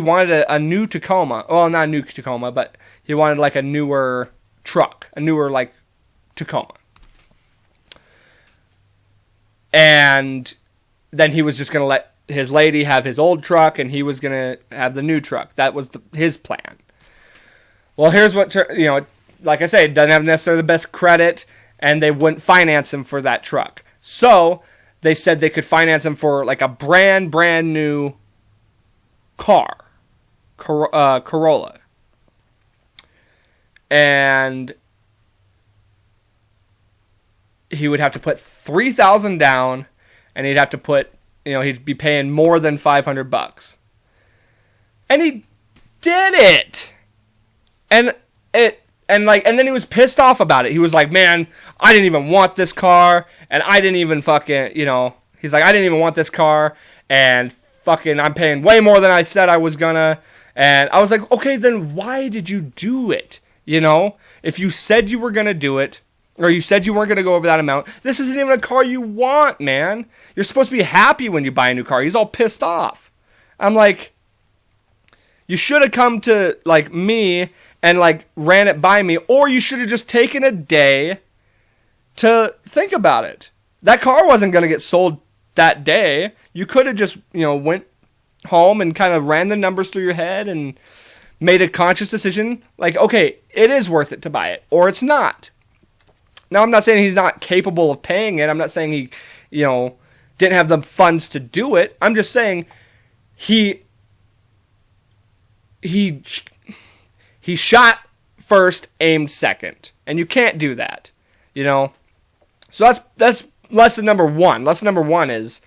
a new Tacoma. Well, not a new Tacoma, but he wanted like a newer truck, a newer like Tacoma. And then he was just going to let his lady have his old truck, and he was going to have the new truck. That was his plan. Well, here's what, like I say, doesn't have necessarily the best credit, and they wouldn't finance him for that truck. So they said they could finance him for like a brand new car, Corolla. And he would have to put $3,000 down, and he'd have to put, he'd be paying more than $500. And he did it. And then he was pissed off about it. He was like, man, I didn't even want this car, and I didn't even fucking, he's like, I didn't even want this car, and fucking I'm paying way more than I said I was gonna. And I was like, okay, then why did you do it? If you said you were gonna do it, or you said you weren't gonna go over that amount, this isn't even a car you want, man. You're supposed to be happy when you buy a new car. He's all pissed off. I'm like, you should have come to like me and like ran it by me, or you should have just taken a day to think about it. That car wasn't gonna get sold that day. You could have just, went home and kind of ran the numbers through your head and made a conscious decision. Like, okay, it is worth it to buy it, or it's not. Now, I'm not saying he's not capable of paying it. I'm not saying he, didn't have the funds to do it. I'm just saying he shot first, aimed second, and you can't do that. So that's lesson number one. Lesson number one is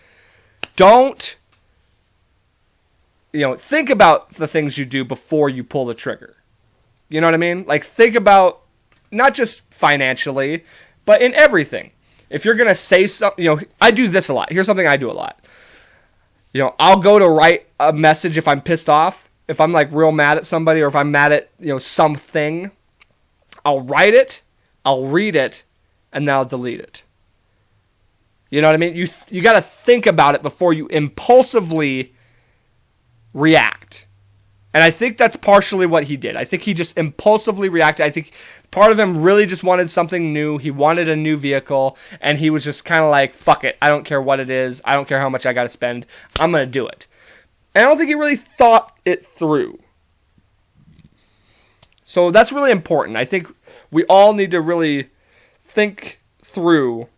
don't, think about the things you do before you pull the trigger. You know what I mean? Like, think about not just financially, but in everything. If you're going to say something, I do this a lot. Here's something I do a lot. I'll go to write a message if I'm pissed off. If I'm like real mad at somebody, or if I'm mad at, something, I'll write it, I'll read it, and then I'll delete it. You know what I mean? You got to think about it before you impulsively react. And I think that's partially what he did. I think he just impulsively reacted. I think part of him really just wanted something new. He wanted a new vehicle, and he was just kind of like, fuck it. I don't care what it is. I don't care how much I got to spend. I'm going to do it. And I don't think he really thought it through. So that's really important. I think we all need to really think through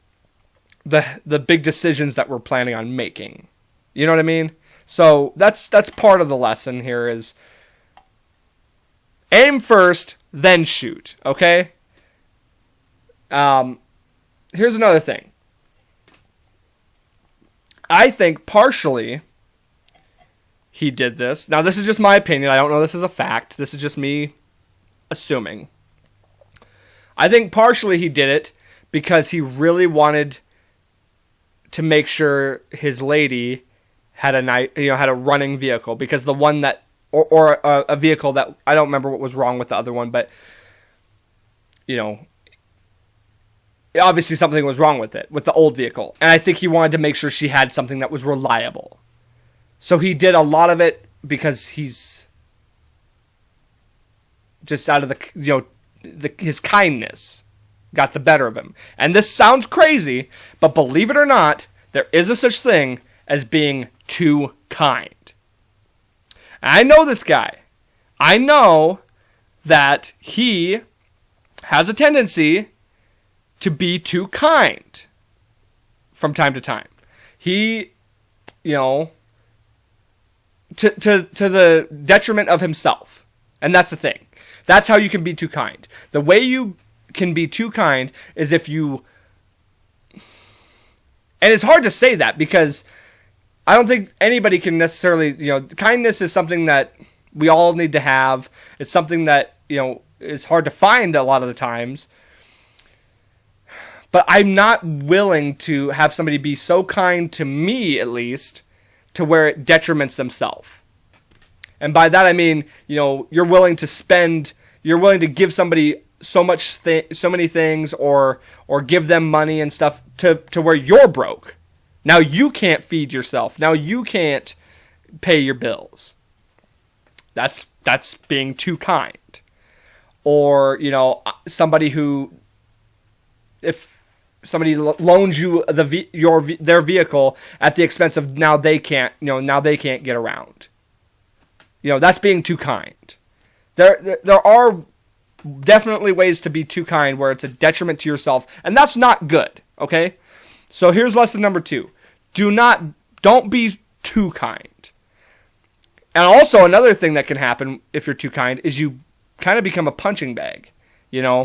the big decisions that we're planning on making. You know what I mean? So that's part of the lesson here is aim first, then shoot, okay? Here's another thing. I think partially he did this. Now, this is just my opinion. I don't know this is a fact. This is just me assuming. I think partially he did it because he really wanted to make sure his lady had a running vehicle, because the one that or a vehicle that I don't remember what was wrong with the other one, but obviously something was wrong with it, with the old vehicle, and I think he wanted to make sure she had something that was reliable. So he did a lot of it because he's just out of his kindness got the better of him. And this sounds crazy, but believe it or not, there is a such thing as being too kind. And I know this guy. I know that he has a tendency to be too kind from time to time. He, to the detriment of himself. And that's the thing. That's how you can be too kind. The way you can be too kind is if you... And it's hard to say that because I don't think anybody can necessarily, kindness is something that we all need to have. It's something that, is hard to find a lot of the times. But I'm not willing to have somebody be so kind to me, at least, to where it detriments themselves. And by that I mean, you're willing to give somebody so many things, or give them money and stuff to where you're broke. Now you can't feed yourself. Now you can't pay your bills. That's being too kind. Or, somebody who, if somebody loans you their vehicle at the expense of now they can't get around. That's being too kind. There are definitely ways to be too kind where it's a detriment to yourself, and that's not good, okay? So here's lesson number 2. Don't be too kind. And also another thing that can happen if you're too kind is you kind of become a punching bag.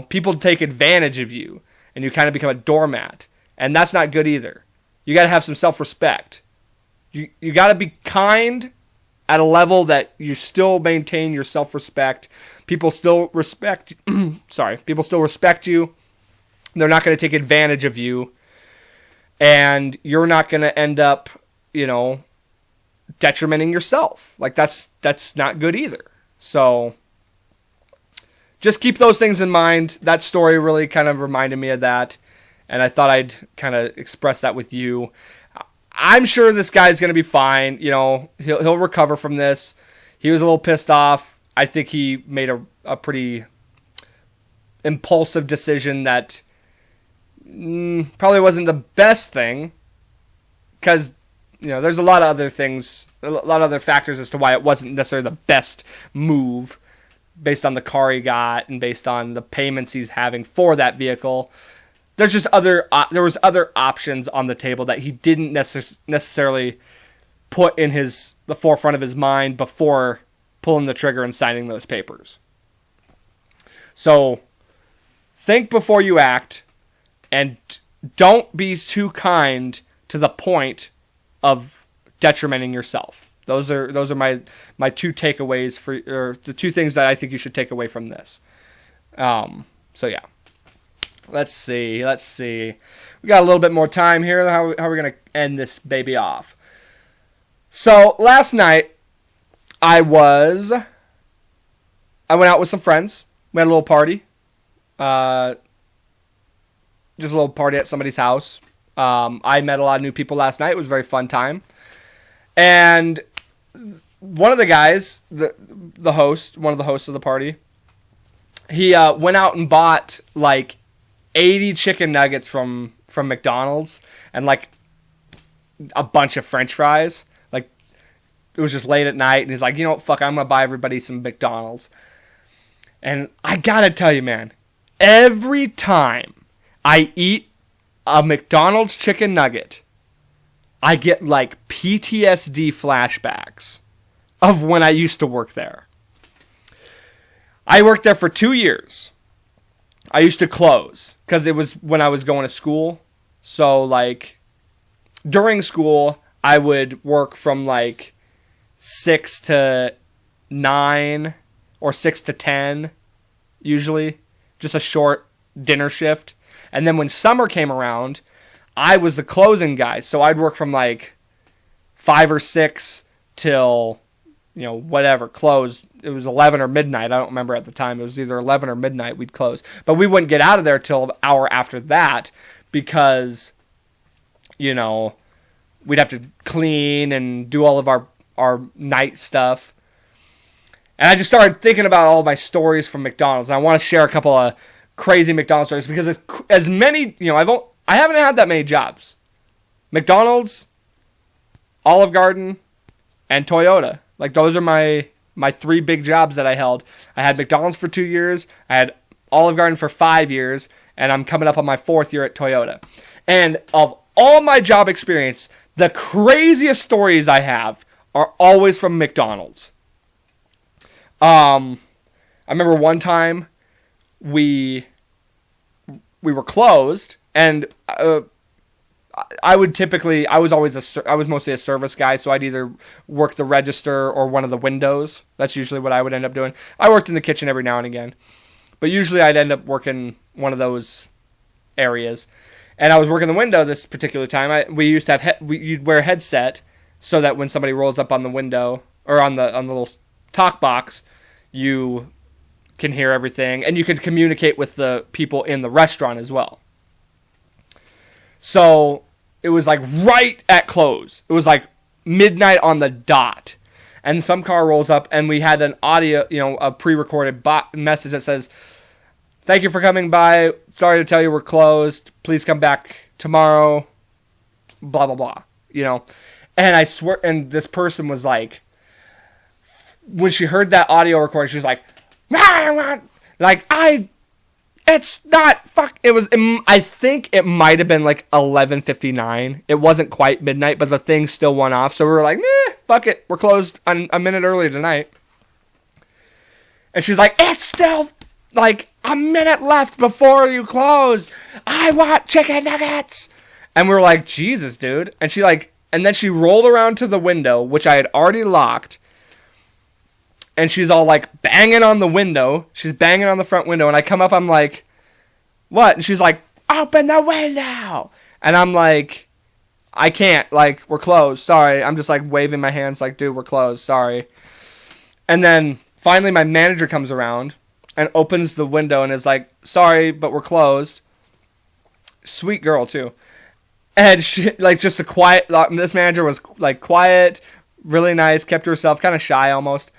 People take advantage of you and you kind of become a doormat. And that's not good either. You got to have some self-respect. You got to be kind at a level that you still maintain your self-respect. People still respect people still respect you. They're not going to take advantage of you. And you're not going to end up, detrimenting yourself. Like that's not good either. So just keep those things in mind. That story really kind of reminded me of that. And I thought I'd kind of express that with you. I'm sure this guy's going to be fine. He'll recover from this. He was a little pissed off. I think he made a pretty impulsive decision that probably wasn't the best thing. Because, there's a lot of other things, a lot of other factors as to why it wasn't necessarily the best move based on the car he got and based on the payments he's having for that vehicle. There's just there was other options on the table that he didn't necessarily put in the forefront of his mind before pulling the trigger and signing those papers. So think before you act, and don't be too kind to the point of detrimenting yourself. Those are my two takeaways or the two things that I think you should take away from this. So yeah. Let's see. We got a little bit more time here. How are we going to end this baby off? So last night, I went out with some friends. We had a little party. Just a little party at somebody's house. I met a lot of new people last night. It was a very fun time. And one of the guys, one of the hosts of the party, he went out and bought like 80 chicken nuggets from McDonald's and like a bunch of French fries. Like it was just late at night, and he's like, fuck, I'm gonna buy everybody some McDonald's. And I gotta tell you, man, every time I eat a McDonald's chicken nugget, I get like PTSD flashbacks of when I used to work there. I worked there for 2 years. I used to close because it was when I was going to school. So like during school, I would work from like 6 to 9 or 6 to 10, usually. Just a short dinner shift. And then when summer came around, I was the closing guy. So I'd work from like 5 or 6 till, whatever, close. It was 11 or midnight. I don't remember at the time. It was either 11 or midnight we'd close. But we wouldn't get out of there till an hour after that because, we'd have to clean and do all of our night stuff. And I just started thinking about all my stories from McDonald's. And I want to share a couple of crazy McDonald's stories because as many, I haven't had that many jobs. McDonald's, Olive Garden, and Toyota. Like those are my 3 big jobs that I held. I had McDonald's for 2 years. I had Olive Garden for 5 years. And I'm coming up on my 4th year at Toyota. And of all my job experience, the craziest stories I have are always from McDonald's. I remember one time we were closed, and I was mostly a service guy, so I'd either work the register or one of the windows. That's usually what I would end up doing. I worked in the kitchen every now and again, but usually I'd end up working one of those areas. And I was working the window this particular time. We used to have you'd wear a headset so that when somebody rolls up on the window or on the little talk box, you can hear everything, and you can communicate with the people in the restaurant as well. So it was like right at close. It was like midnight on the dot. And some car rolls up, and we had an audio, a pre-recorded message that says, "Thank you for coming by. Sorry to tell you we're closed. Please come back tomorrow." Blah, blah, blah. And I swear, and this person was like, when she heard that audio recording, she was like, it's not, fuck, it was, I think it might have been like 11:59. It wasn't quite midnight, but the thing still went off. So we were like, fuck it. We're closed a minute early tonight. And she's like, it's still like a minute left before you close. I want chicken nuggets. And we were like, Jesus, dude. And she like, and then she rolled around to the window, which I had already locked. And she's all like banging on the window. She's banging on the front window. And I come up, I'm like, what? And she's like, open the window. And I'm like, I can't. Like, we're closed. Sorry. I'm just like waving my hands like, dude, we're closed. Sorry. And then finally my manager comes around and opens the window and is like, sorry, but we're closed. Sweet girl, too. And she, like, just a quiet, this manager was like quiet, really nice, kept to herself, kind of shy almost.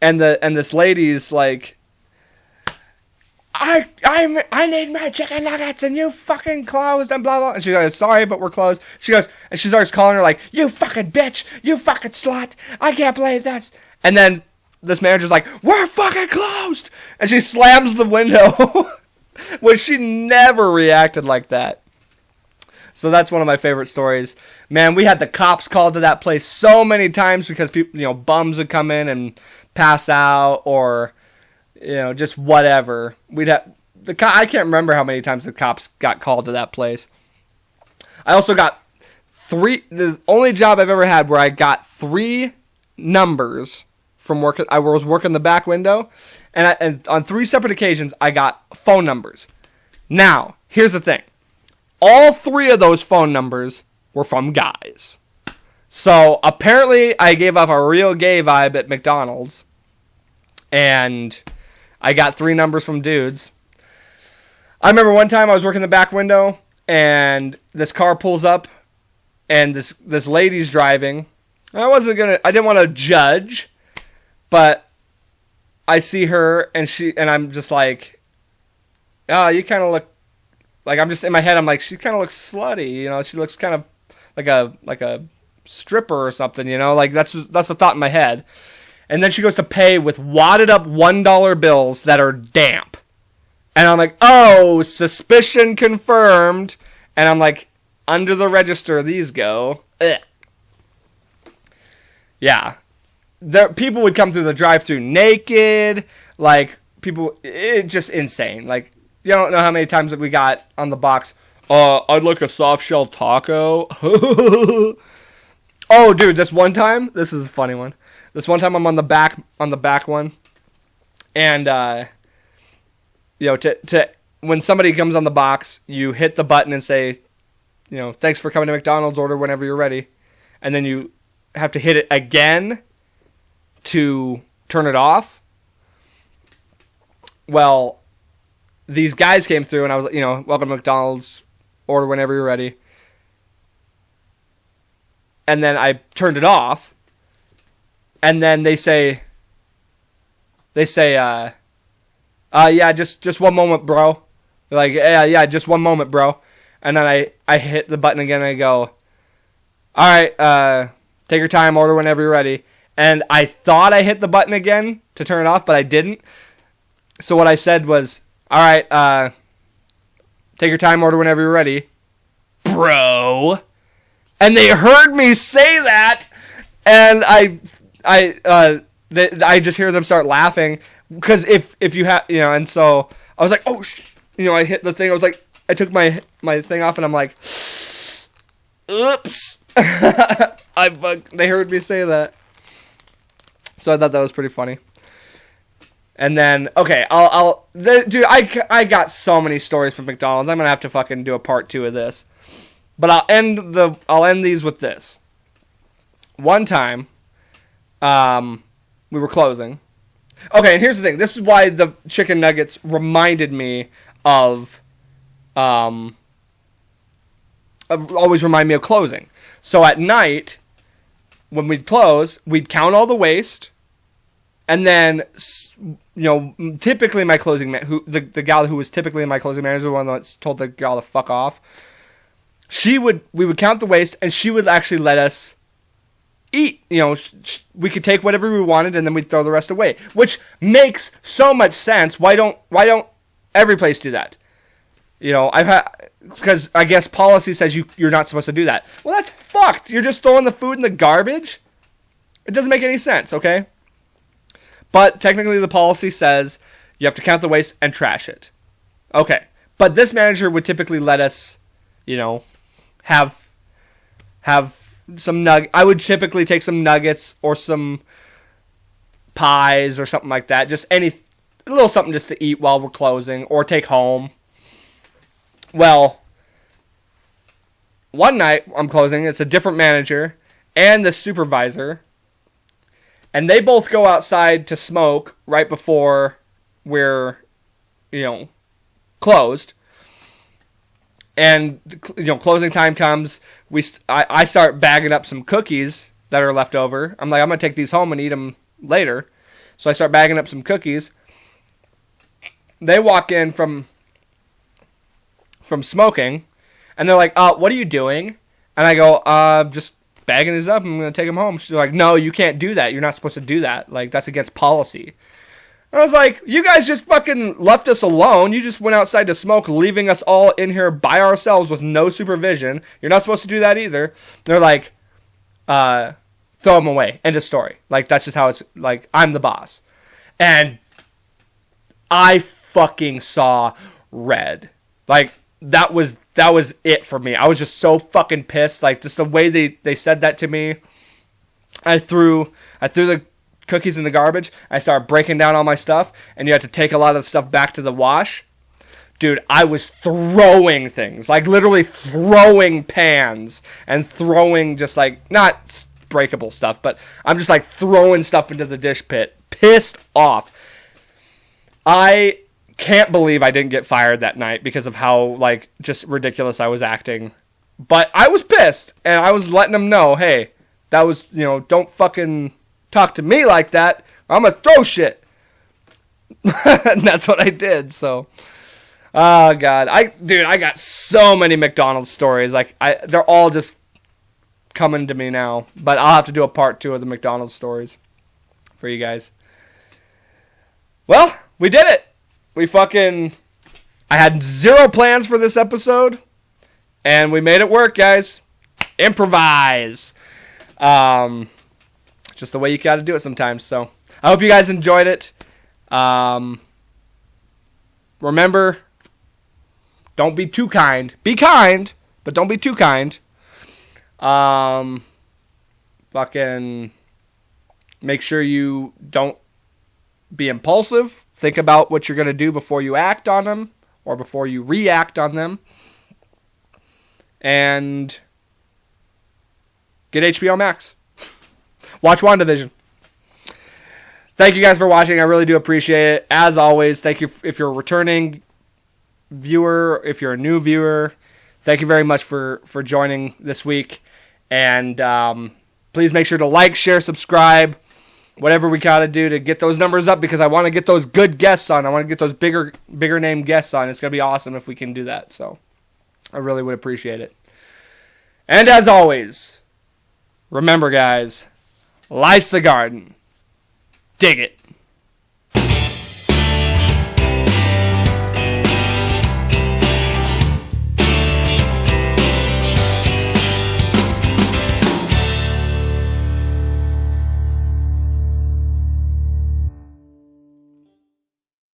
And this lady's like, I need my chicken nuggets and you fucking closed and blah blah. And she goes, sorry, but we're closed. She goes, and she starts calling her like, you fucking bitch, you fucking slut, I can't believe this. And then this manager's like, we're fucking closed, and she slams the window, which she never reacted like that. So that's one of my favorite stories. Man, we had the cops called to that place so many times because people, bums would come in and pass out or, just whatever. I can't remember how many times the cops got called to that place. I also got the only job I've ever had where I got 3 numbers from work. I was working the back window, and on 3 separate occasions, I got phone numbers. Now, here's the thing. All 3 of those phone numbers were from guys. So, apparently, I gave off a real gay vibe at McDonald's. And I got 3 numbers from dudes. I remember one time I was working the back window, and this car pulls up, and this lady's driving. I didn't want to judge, but I see her, and I'm just like, oh, you kind of look, like, I'm just in my head, I'm like, she kind of looks slutty, she looks kind of like a stripper or something, like that's the thought in my head. And then she goes to pay with wadded up $1 bills that are damp. And I'm like, oh, suspicion confirmed. And I'm like, under the register, these go. Ugh. Yeah. People would come through the drive-thru naked. Like, it's just insane. Like, you don't know how many times that we got on the box, I'd like a soft shell taco. Oh, dude, this one time, this is a funny one. This one time I'm on the back one, and when somebody comes on the box, you hit the button and say, thanks for coming to McDonald's, order whenever you're ready, and then you have to hit it again to turn it off. Well, these guys came through, and I was like, welcome to McDonald's, order whenever you're ready, and then I turned it off. And then they say, yeah, just one moment, bro. They're like, yeah, just one moment, bro. And then I hit the button again and I go, all right, take your time, order whenever you're ready. And I thought I hit the button again to turn it off, but I didn't. So what I said was, all right, take your time, order whenever you're ready, bro. And they heard me say that, and I just hear them start laughing because if you have, and so I was like, oh, I hit the thing. I was like, I took my thing off and I'm like, oops. They heard me say that. So I thought that was pretty funny. And then, okay, dude, I got so many stories from McDonald's. I'm going to have to fucking do a part 2 of this. But I'll end these with this. One time, we were closing. Okay, and here's the thing. This is why the chicken nuggets reminded me of, always remind me of closing. So at night, when we'd close, we'd count all the waste, and then, typically my closing the gal who was typically my closing manager, the one that told the gal to fuck off, we would count the waste, and she would actually let us eat. We could take whatever we wanted, and then we'd throw the rest away, which makes so much sense. Why don't every place do that? Because I guess policy says you're not supposed to do that. Well, that's fucked. You're just throwing the food in the garbage. It doesn't make any sense, okay? But technically the policy says you have to count the waste and trash it. Okay. But this manager would typically let us, have some I would typically take some nuggets or some pies or something like that. Just a little something just to eat while we're closing or take home. Well, one night I'm closing. It's a different manager and the supervisor. And they both go outside to smoke right before we're, closed. And, closing time comes. I start bagging up some cookies that are left over. I'm like, I'm going to take these home and eat them later. So I start bagging up some cookies. They walk in from smoking. And they're like, what are you doing? And I go, just bagging these up. I'm going to take them home. She's like, no, you can't do that. You're not supposed to do that. Like, that's against policy. I was like, you guys just fucking left us alone. You just went outside to smoke, leaving us all in here by ourselves with no supervision. You're not supposed to do that either. They're like, throw them away. End of story. Like, that's just how it's, like, I'm the boss. And I fucking saw red. Like, that was it for me. I was just so fucking pissed. Like, just the way they said that to me. I threw the cookies in the garbage. I started breaking down all my stuff, and you had to take a lot of the stuff back to the wash. Dude, I was throwing things, like literally throwing pans and throwing just like, not breakable stuff, but I'm just like throwing stuff into the dish pit. Pissed off. I can't believe I didn't get fired that night because of how like just ridiculous I was acting. But I was pissed, and I was letting them know, hey, that was, don't fucking talk to me like that. I'm gonna throw shit. And that's what I did. So, oh god, I got so many McDonald's stories. Like, they're all just coming to me now. But I'll have to do a part 2 of the McDonald's stories for you guys. Well, we did it. I had 0 plans for this episode, and we made it work, guys. Improvise. Just the way you gotta do it sometimes. So I hope you guys enjoyed it. Remember, don't be too kind. Be kind, but don't be too kind. Fucking make sure you don't be impulsive. Think about what you're gonna do before you act on them or before you react on them. And get HBO Max. Watch WandaVision. Thank you guys for watching. I really do appreciate it. As always, thank you if you're a returning viewer, if you're a new viewer. Thank you very much for joining this week. And please make sure to like, share, subscribe, whatever we gotta do to get those numbers up, because I want to get those good guests on. I want to get those bigger name guests on. It's going to be awesome if we can do that. So I really would appreciate it. And as always, remember, guys, life's a garden. Dig it.